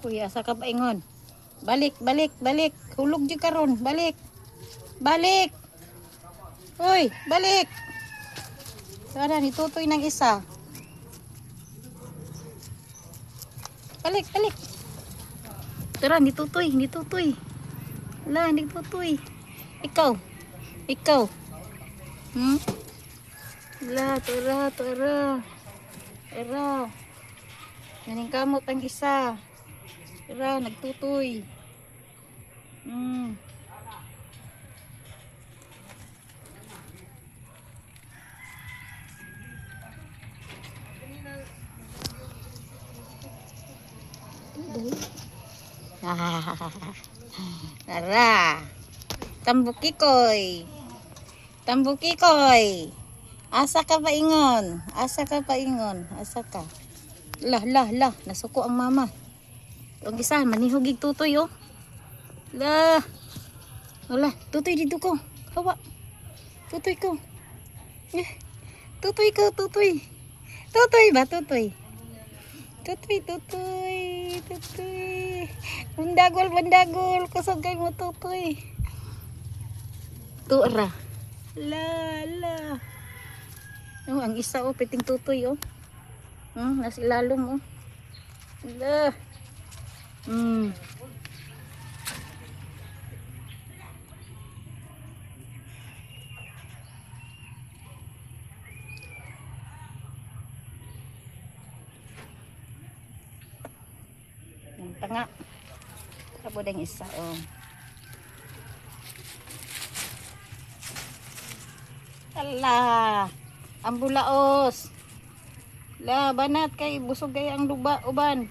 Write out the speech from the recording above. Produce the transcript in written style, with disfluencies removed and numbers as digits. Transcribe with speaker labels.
Speaker 1: Uy, asa ka pa ingon? Balik, balik, balik. Hulog di karon, balik. Balik. Uy, balik. Sana nitutoy ng isa. Balik, balik. Tara, nitutoy, nitutoy. Wala, nitutoy. Ikaw. Ikaw. Hmm? Wala, tara, tara. Tara. Naning kamot ang isa. Tara, nagtutoy. Tara. Tambukikoy. Tambukikoy. Asa ka pa ingon? Asa ka pa ingon? Asa ka? Lah, lah, lah. Nasuko ang mama. Ang isa, manihugig tutoy, oh. Lah. Wala, tutoy dito ko. Hawa. Tutoy ko. Tutoy ko, tutoy. Tutoy ba, tutoy? Tutoy, tutoy. Tutoy. Bandagol, bandagol. Kasagay mo, tutoy. Tuara. La, la. Oh, ang isa, oh. Piting tutoy, oh. Nasa ilalom, oh. La. Yung tanga. Tapos ang isa, oh. Ala. Ang bulaos. La, banat kay busog kay ang luba uban.